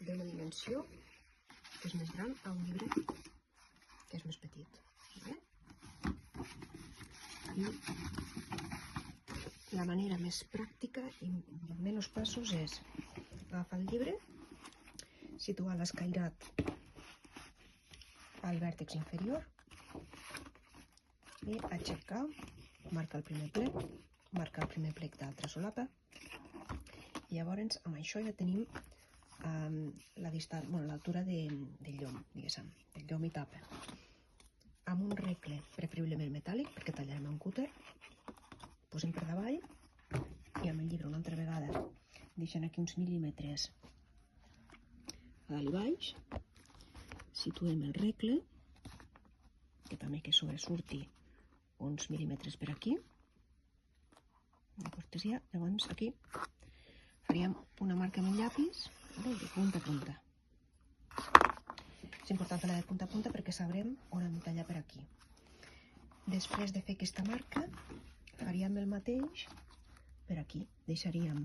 d'una dimensió que és més gran a un llibre que és més petit. I la manera més pràctica i amb menys passos és agafar el llibre, situar l'escairat al vèrtex inferior i aixecar, marcar el primer plec d'altra solapa. I llavors amb això ja tenim l'altura del llom, diguéssim, del llom i tapa. Amb un regle preferiblement metàl·lic, perquè tallarem un cúter, posem per davall i amb el llibre una altra vegada deixant aquí uns mil·límetres a dalt i baix, situem el regle, que també que sobresurti uns mil·límetres per aquí, de cortesia. Llavors aquí faríem una marca amb el llapis de punta a punta. És important fer-la de punta a punta perquè sabrem on hem de tallar per aquí. Després de fer aquesta marca faríem el mateix per aquí. Deixaríem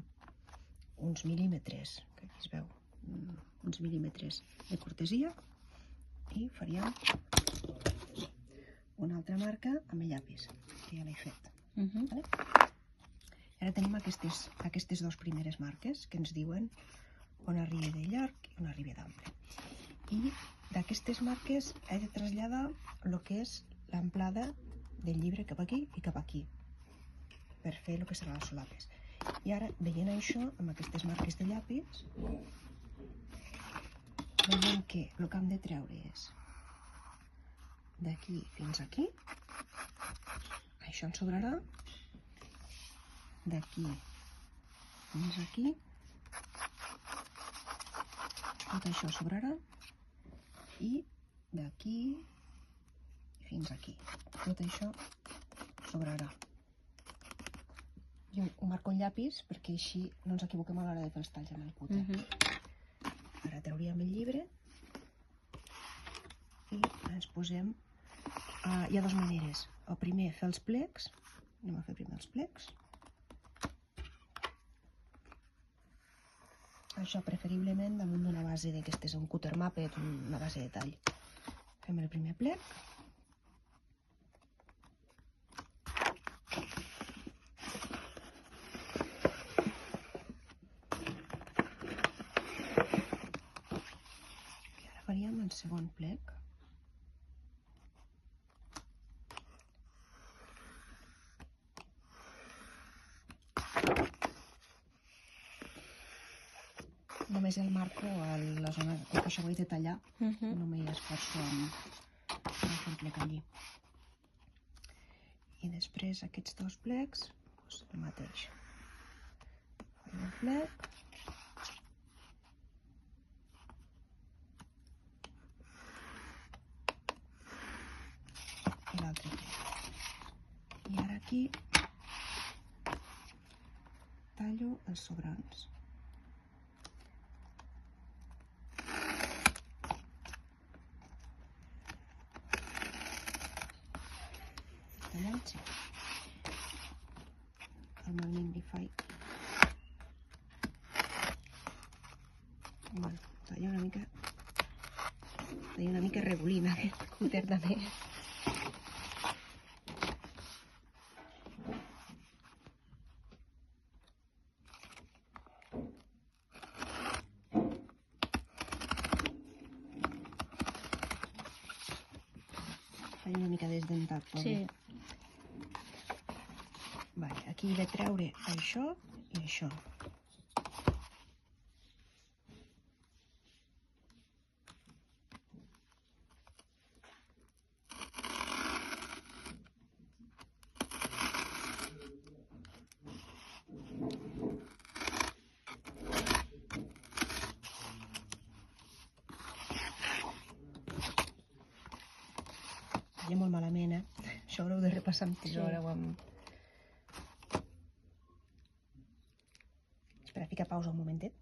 uns mil·límetres, que aquí es veu, uns mil·límetres de cortesia i faríem una altra marca amb el llapis, que ja l'he fet. Ara tenim aquestes dues primeres marques que ens diuen on arriba de llarg i on arriba d'ample. I d'aquestes marques he de traslladar el que és l'amplada del llibre cap aquí i cap aquí per fer el que seran les solapes. I ara, veient això, amb aquestes marques de llapis, veiem que el que hem de treure és d'aquí fins aquí, això ens sobrarà, d'aquí fins aquí, tot això sobrarà, i d'aquí fins aquí, tot això sobrarà. Jo ho marco en llapis perquè així no ens equivoquem a l'hora de fer els talls amb el cúter. Ara trauríem el llibre i ens posem... Hi ha dues maneres. El primer, fer els plecs. Anem a fer primer els plecs. Això preferiblement damunt d'una base d'aquestes, un cúter Muppet, una base de tall. Fem el primer plec. I ara faríem el segon plec. Només el marco a la zona que això ho he de tallar, no m'hi esforço en fer el plec allí. I després aquests dos plecs, el mateix. Farem el plec. I l'altre plec. I ara aquí tallo els sobrants. El moviment li faig talla una mica regulina aquest cúter també. Faig una mica desdentat. Sí. Aquí he de treure això i això. Talla molt malament, Això haureu de repassar amb tisora o amb... Espera, fica pausa un momentet.